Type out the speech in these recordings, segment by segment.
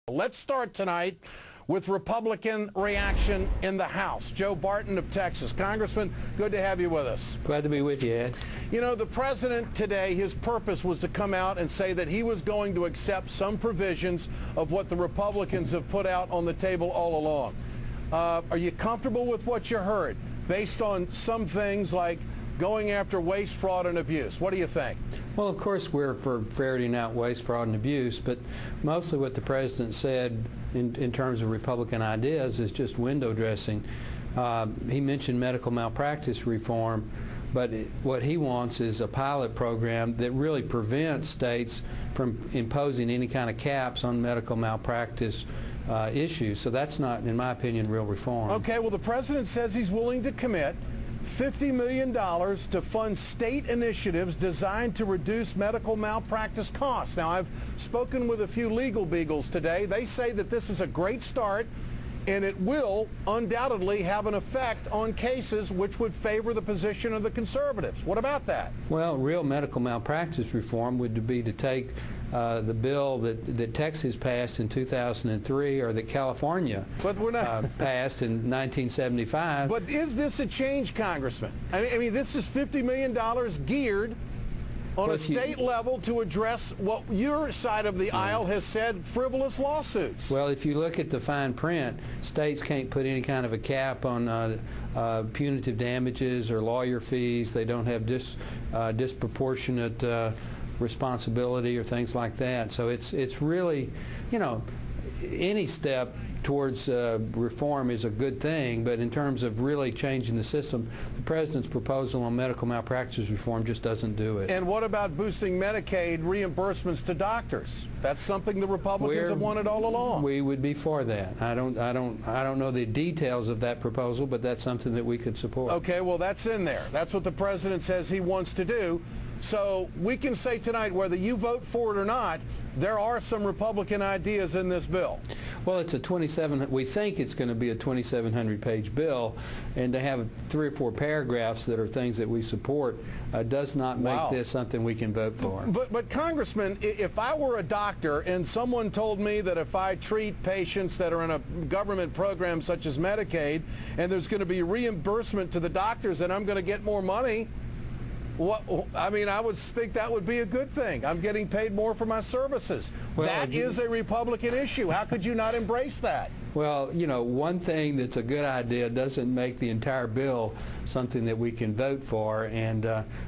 Let's start tonight with Republican reaction in the House. Joe Barton of Texas. Congressman, good to have you with us. Glad to be with you, Ed. You know, the president today, his purpose was to come out and say that he was going to accept some provisions of what the Republicans have put out on the table all along. Are you comfortable with what you heard based on some things like going after waste, fraud, and abuse? What do you think? Well, of course, we're for ferreting out waste, fraud, and abuse, but mostly what the president said in terms of Republican ideas is just window dressing. He mentioned medical malpractice reform, but what he wants is a pilot program that really prevents states from imposing any kind of caps on medical malpractice issues. So that's not, in my opinion, real reform. Okay, well, the president says he's willing to commit $50 million to fund state initiatives designed to reduce medical malpractice costs. Now, I've spoken with a few legal beagles today. They say that this is a great start, and it will undoubtedly have an effect on cases which would favor the position of the conservatives. What about that? Well, real medical malpractice reform would be to take the bill that Texas passed in 2003 or that California passed in 1975. But is this a change, Congressman? I mean, this is $50 million geared on a state level to address what your side of the aisle has said, frivolous lawsuits. Well, if you look at the fine print, states can't put any kind of a cap on punitive damages or lawyer fees. They don't have disproportionate responsibility or things like that. So it's really, you know, any step towards reform is a good thing, but in terms of really changing the system, the president's proposal on medical malpractice reform just doesn't do it. And what about boosting Medicaid reimbursements to doctors? That's something the Republicans have wanted all along. We would be for that. I don't know the details of that proposal, but that's something that we could support. Okay, well, that's in there. That's what the president says he wants to do. So we can say tonight, whether you vote for it or not, there are some Republican ideas in this bill. Well, it's we think it's going to be a 2,700-page bill, and to have 3 or 4 paragraphs that are things that we support does not make this something we can vote for. But Congressman, if I were a doctor and someone told me that if I treat patients that are in a government program such as Medicaid, and there's going to be reimbursement to the doctors and I'm going to get more money, I would think that would be a good thing. I'm getting paid more for my services. Well, that is a Republican issue. How could you not embrace that? Well, you know, one thing that's a good idea doesn't make the entire bill something that we can vote for. And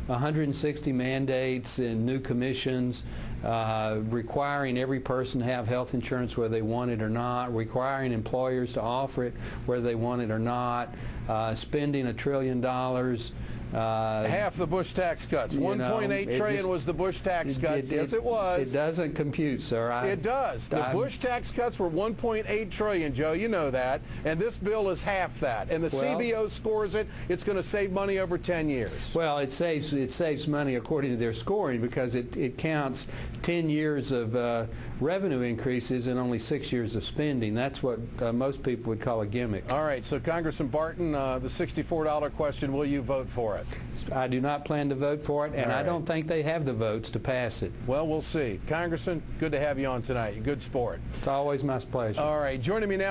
160 mandates and new commissions, requiring every person to have health insurance whether they want it or not, requiring employers to offer it whether they want it or not, spending $1 trillion. Half the Bush tax cuts. 1.8 trillion was the Bush tax cuts. Yes, it was. It doesn't compute, sir. It does. The Bush tax cuts were 1.8 trillion, Joe. You know that. And this bill is half that. And the CBO scores it. It's going to save money over 10 years. Well, it saves money according to their scoring because it counts 10 years of revenue increases and only 6 years of spending. That's what most people would call a gimmick. All right. So, Congressman Barton, the $64 question, will you vote for it? I do not plan to vote for it, and I don't think they have the votes to pass it. Well, we'll see. Congressman, good to have you on tonight. Good sport. It's always my pleasure. All right. Joining me now